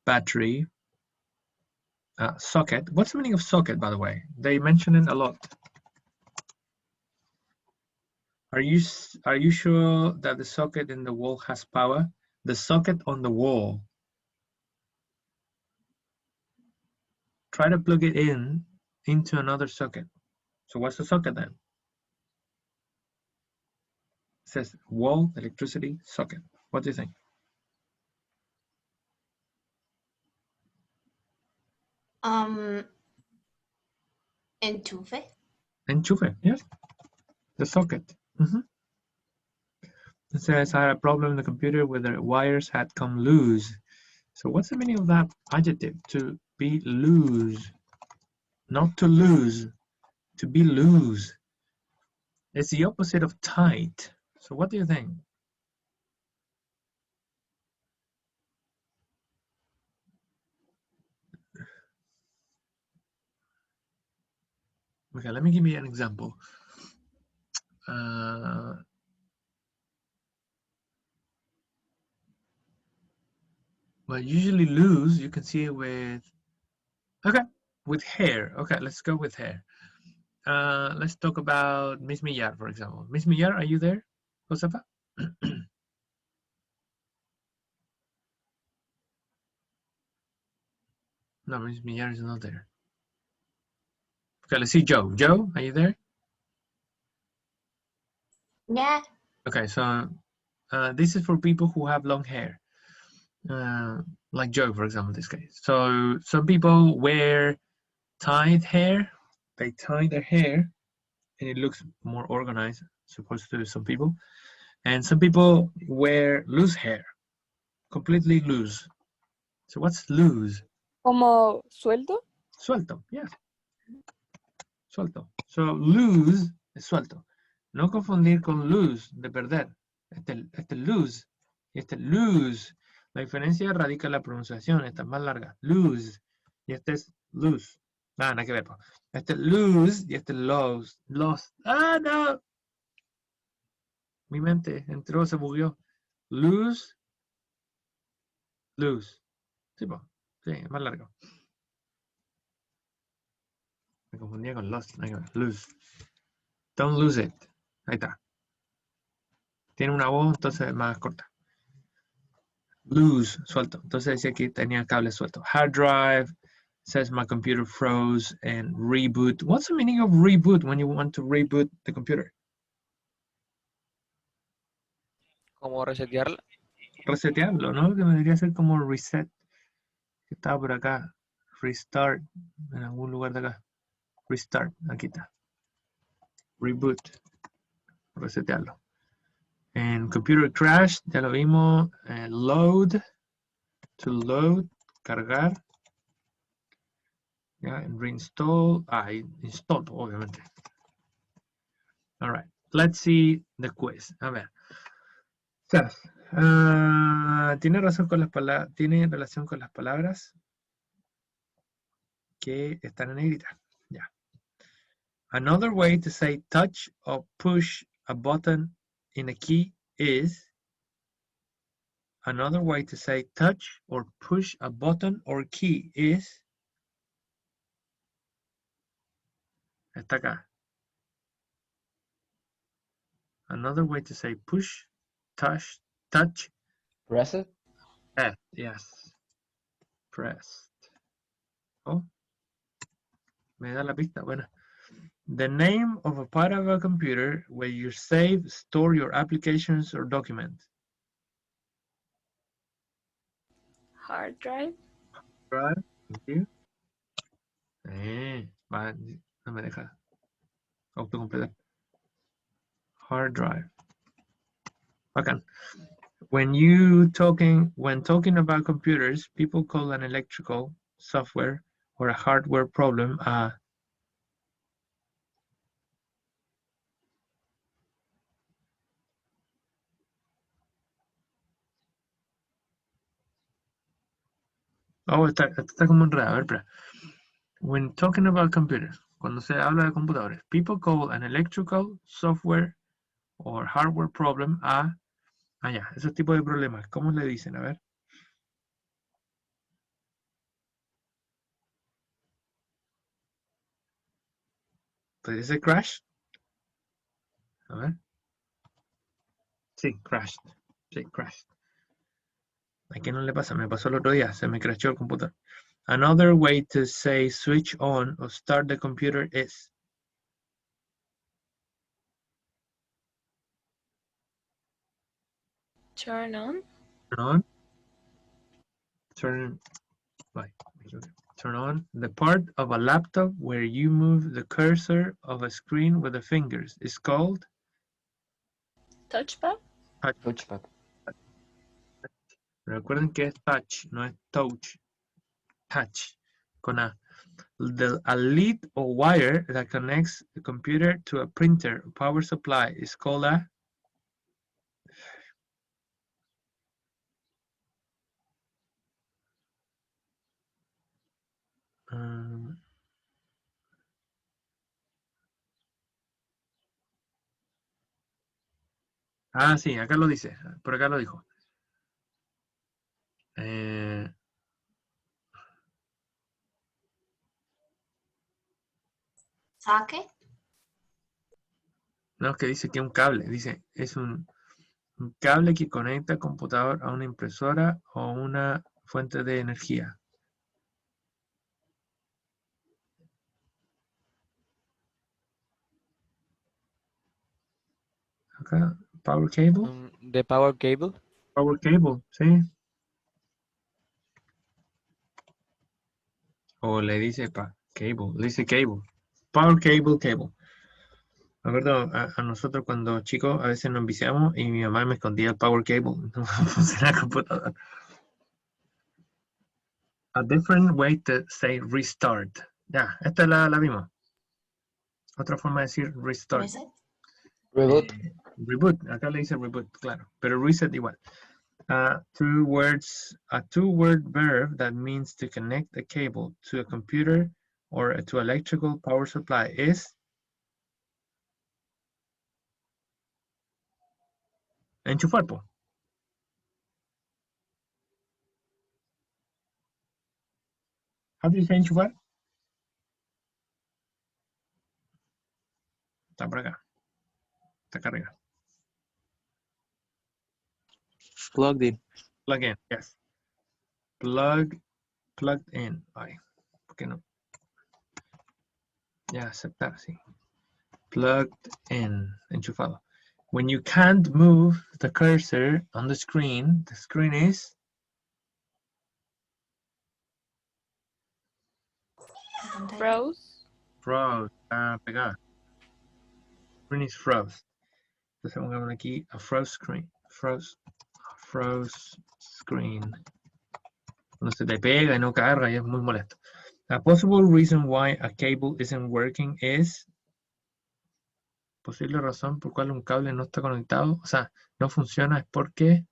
[SPEAKER 1] battery, socket. What's the meaning of socket, by the way? They mention it a lot. Are you sure that the socket in the wall has power? The socket on the wall. Try to plug it into another socket. So what's the socket then? It says wall, electricity, socket. What do you think?
[SPEAKER 4] Enchufe.
[SPEAKER 1] Enchufe, yes. The socket. It says I had a problem in the computer where the wires had come loose. So what's the meaning of that adjective? To be loose. Not to lose. To be loose. It's the opposite of tight. So what do you think? Okay, let me give you an example. Well, usually loose, you can see it with, okay, with hair. Okay, let's go with hair. Let's talk about Miss Millar, for example. Miss Millar, are you there, Josefa? No, Miss Millar is not there. Okay, let's see Joe. Joe, are you there?
[SPEAKER 4] Yeah.
[SPEAKER 1] Okay, so this is for people who have long hair. Like Joe, for example, in this case. So some people wear tied hair. They tie their hair and it looks more organized, supposed to some people. And some people wear loose hair, completely loose. So what's loose?
[SPEAKER 7] ¿Como sueldo?
[SPEAKER 1] Suelto, yes. Suelto. So loose es suelto. No confundir con lose, de perder. Este lose y este lose. La diferencia radica en la pronunciación, esta es más larga. Lose. Y este es loose. Nada que ver. Este es loose y este es lost. Lost. ¡Ah, no! Mi mente entró, se bugueó. Lose. Lose. Sí, pues. Sí, es más largo. Me confundía con lost. Lose. Don't lose it. Ahí está. Tiene una voz, entonces más corta. Lose, suelto. Entonces decía que tenía cable suelto. Hard drive, says my computer froze, and reboot. What's the meaning of reboot when you want to reboot the computer?
[SPEAKER 10] ¿Cómo resetearla?
[SPEAKER 1] Resetearlo, ¿no? Que debería ser como reset. Estaba por acá. Restart. En algún lugar de acá. Restart. Aquí está. Reboot. Resetearlo. En computer crash, ya lo vimos. Load. To load. Cargar. Ya, en reinstall. Install, obviamente. All right. Let's see the quiz. A ver. Seth, ¿tiene relación con las palabras que están en negrita? Ya. Another way to say touch or push a button in a key is. Another way to say touch or push a button or key is. Está acá. Another way to say push, touch.
[SPEAKER 5] Press it.
[SPEAKER 1] Yes. Pressed. Oh. Me da la pista. Bueno. The name of a part of a computer where you save, store your applications or documents.
[SPEAKER 7] Hard drive.
[SPEAKER 1] Right. Thank you. No me deja autocompletar. Hard drive. Bacán. When talking about computers, people call an electrical, software, or a hardware problem a está como enredado. A ver, espera. When talking about computers, cuando se habla de computadores, people call an electrical, software, or hardware problem a... ya, esos tipos de problemas. ¿Cómo le dicen? A ver. ¿Podría ser crash? A ver. Sí, crashed. Sí, crashed. ¿A quién no le pasa? Me pasó el otro día. Se me crashó el computador. Another way to say switch on or start the computer is.
[SPEAKER 7] Turn on.
[SPEAKER 1] Turn on. Turn on. The part of a laptop where you move the cursor of a screen with the fingers is called.
[SPEAKER 7] Touchpad.
[SPEAKER 5] Touchpad.
[SPEAKER 1] Recuerden que es touch, no es touch. Touch. Con A. A lead or wire that connects the computer to a printer or power supply is called a. Sí, acá lo dice. Por acá lo dijo.
[SPEAKER 4] Socket.
[SPEAKER 1] No, es que dice que un cable. Dice, es un cable que conecta el computador a una impresora o una fuente de energía. Acá, power cable.
[SPEAKER 10] The power cable.
[SPEAKER 1] Power cable, sí. O le dice cable, le dice cable. Power cable, cable. Me acuerdo a nosotros cuando chicos a veces nos enviciamos y mi mamá me escondía el power cable. No funciona el computador. A different way to say restart. Ya, esta la vimos. Otra forma de decir restart.
[SPEAKER 5] Reboot.
[SPEAKER 1] Reboot, acá le dice reboot, claro. Pero reset igual. A two-word verb that means to connect a cable to a computer or to electrical power supply is enchufar, po. How do you say enchufar? Está por acá. Está acá arriba.
[SPEAKER 10] Plugged in.
[SPEAKER 1] Plug in, yes. Plugged in. Ay, ¿por qué no? Ya, aceptar, sí. Plugged in, enchufado. When you can't move the cursor on the screen is
[SPEAKER 4] pantalla.
[SPEAKER 7] Froze.
[SPEAKER 1] Froze. Ah, pegada. Screen is froze. Entonces pongamos aquí a froze screen. Froze screen. Cuando se te pega y no carga y es muy molesto. A possible reason why a cable isn't working is... Posible razón por cual un cable no está conectado, o sea, no funciona es porque...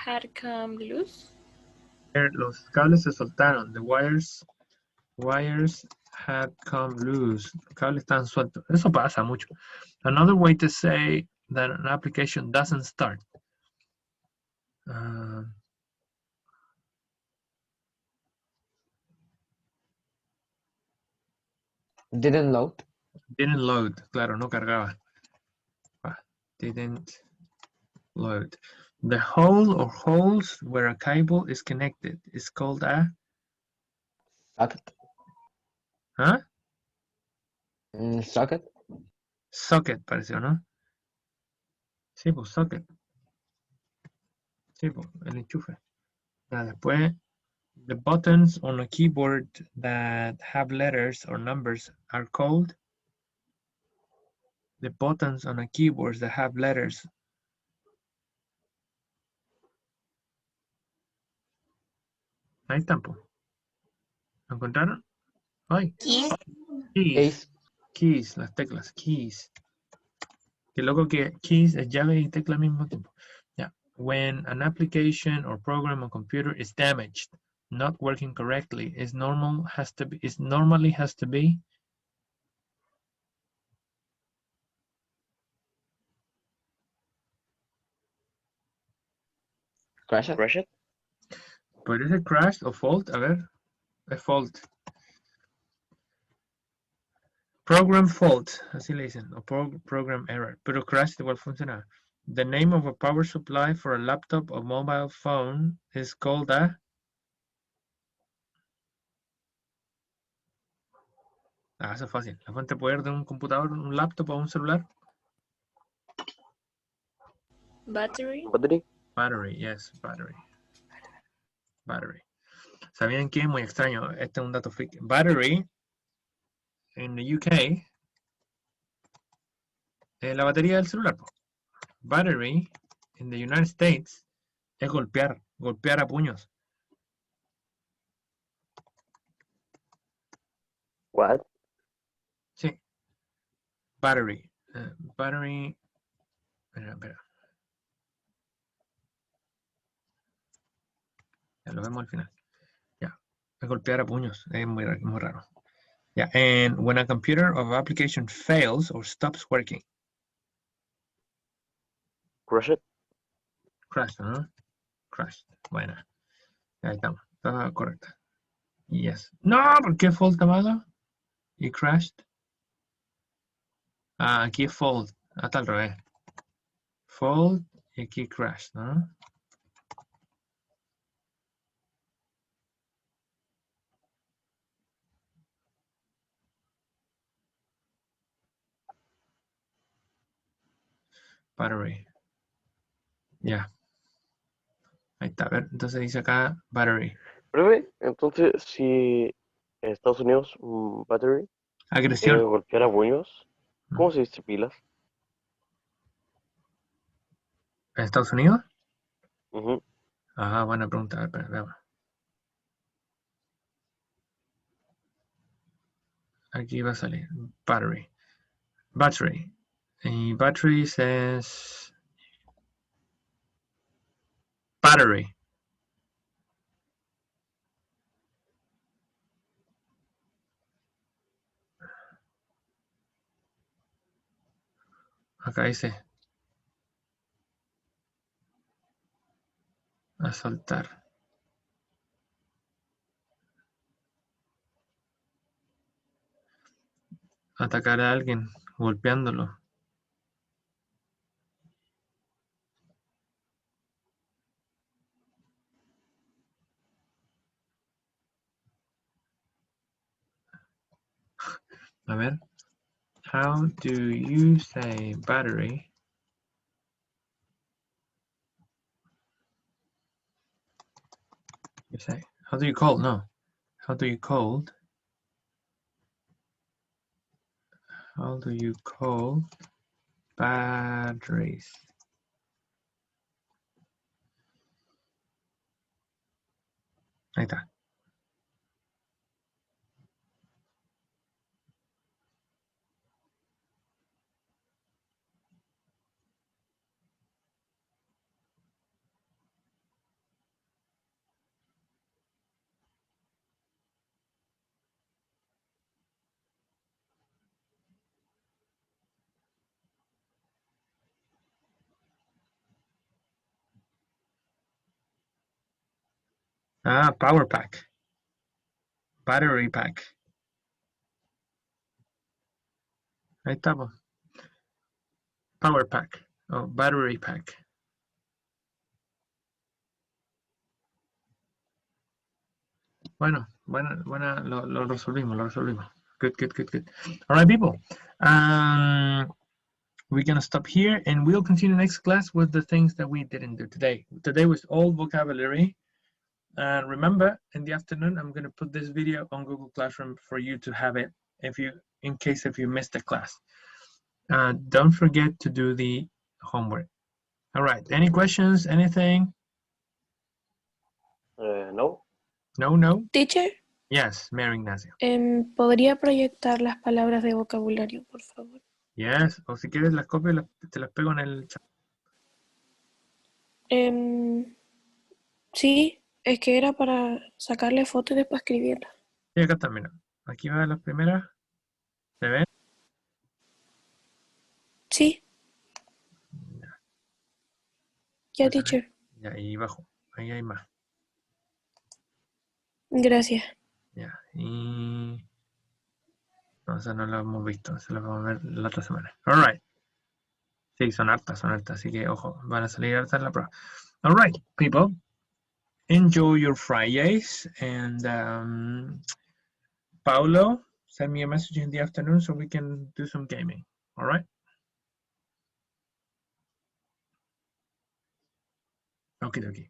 [SPEAKER 7] Had come loose.
[SPEAKER 1] Los cables se soltaron. The wires had come loose. Los cables están sueltos. Eso pasa mucho. Another way to say that an application doesn't start.
[SPEAKER 5] Didn't load.
[SPEAKER 1] Didn't load. Claro, no cargaba. Didn't load. The hole or holes where a cable is connected is called a...
[SPEAKER 5] Socket.
[SPEAKER 1] ¿Ah?
[SPEAKER 5] Socket.
[SPEAKER 1] Socket, pareció, ¿no? Sí, pues socket. Sí, pues el enchufe. Ya, después, the buttons on a keyboard that have letters or numbers are called... The buttons on a keyboard that have letters. Ahí están, pues. ¿Lo encontraron? Ay.
[SPEAKER 4] Keys.
[SPEAKER 1] Keys. Keys, las teclas, keys. Qué loco que keys es llave y tecla al mismo tiempo. Yeah. When an application or program on computer is damaged, not working correctly, it normally has to be.
[SPEAKER 5] Crash it.
[SPEAKER 2] Crash it.
[SPEAKER 1] ¿Puede ser crash o fault? A ver, es fault. Program fault, así le dicen, o program error, pero crash igual funciona. The name of a power supply for a laptop or mobile phone is called a... Ah, eso es fácil. La fuente de poder de un computador, un laptop o un celular.
[SPEAKER 7] Battery.
[SPEAKER 2] Battery.
[SPEAKER 1] Battery, yes, battery. Battery. ¿Sabían qué? Muy extraño. Este es un dato freak. Battery, en the UK, la batería del celular. Battery, in the United States, es golpear a puños.
[SPEAKER 2] What?
[SPEAKER 1] Sí. Battery. Battery. Espera. Ya lo vemos al final. Ya. Es golpear a puños. Es muy raro. Yeah. And when a computer or application fails or stops working.
[SPEAKER 2] Crash it.
[SPEAKER 1] Crash, ¿no? Crash. Buena. Ahí estamos. Está correcta. Yes. No, ¿por qué fault malo? Y crashed. Ah, aquí es fault. Hasta al revés. Fault y aquí crash, ¿no? Battery. Ya. Ahí está. A ver, entonces dice acá battery.
[SPEAKER 2] Profe, entonces, si en Estados Unidos battery
[SPEAKER 1] Agresión.
[SPEAKER 2] golpear a puños, ¿cómo se dice pilas?
[SPEAKER 1] ¿En Estados Unidos?
[SPEAKER 2] Ujú.
[SPEAKER 1] Ajá, buena pregunta. A ver, espera, veamos. Aquí va a salir battery. Battery. Y battery es battery. Acá dice asaltar. Atacar a alguien golpeándolo. A ver. How do you say battery You say, how do you call? No. How do you call? How do you call batteries? Ahí está. Ah, power pack. Battery pack. Ahí estamos. Power pack. Oh, battery pack. Bueno, lo resolvimos. Good. All right, people. We're gonna stop here and we'll continue next class with the things that we didn't do today. Today was all vocabulary. And remember, in the afternoon, I'm gonna put this video on Google Classroom for you to have it in case you missed the class. Don't forget to do the homework. All right, any questions, anything?
[SPEAKER 2] No.
[SPEAKER 1] No?
[SPEAKER 7] Teacher,
[SPEAKER 1] Yes, Mary Ignacio.
[SPEAKER 7] ¿podría proyectar las palabras de vocabulario, por favor?
[SPEAKER 1] Yes, o si quieres las copias, te las pego en el chat.
[SPEAKER 7] Sí, es que era para sacarle foto y después escribirla.
[SPEAKER 1] Y acá también. Aquí va la primera. ¿Se ven?
[SPEAKER 7] Sí. Ya, teacher.
[SPEAKER 1] Ya, ahí abajo. Ahí hay más.
[SPEAKER 7] Gracias.
[SPEAKER 1] Ya, y... No, esa no la hemos visto. Se la vamos a ver la otra semana. All right. Sí, son hartas. Así que, ojo, van a salir hartas en la prueba. All right, people. Enjoy your Fridays. And Paulo, send me a message in the afternoon so we can do some gaming. All right? Okay.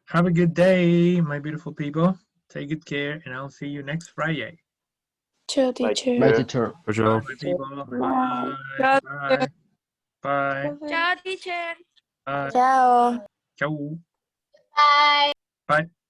[SPEAKER 1] Have a good day, my beautiful people. Take good care, and I'll see you next Friday.
[SPEAKER 7] Ciao, teacher.
[SPEAKER 5] Bye, teacher.
[SPEAKER 1] Bye, my people. Bye. Bye. Bye.
[SPEAKER 8] Ciao, teacher.
[SPEAKER 1] Bye.
[SPEAKER 4] Ciao.
[SPEAKER 1] Ciao.
[SPEAKER 4] Bye.
[SPEAKER 1] Bye.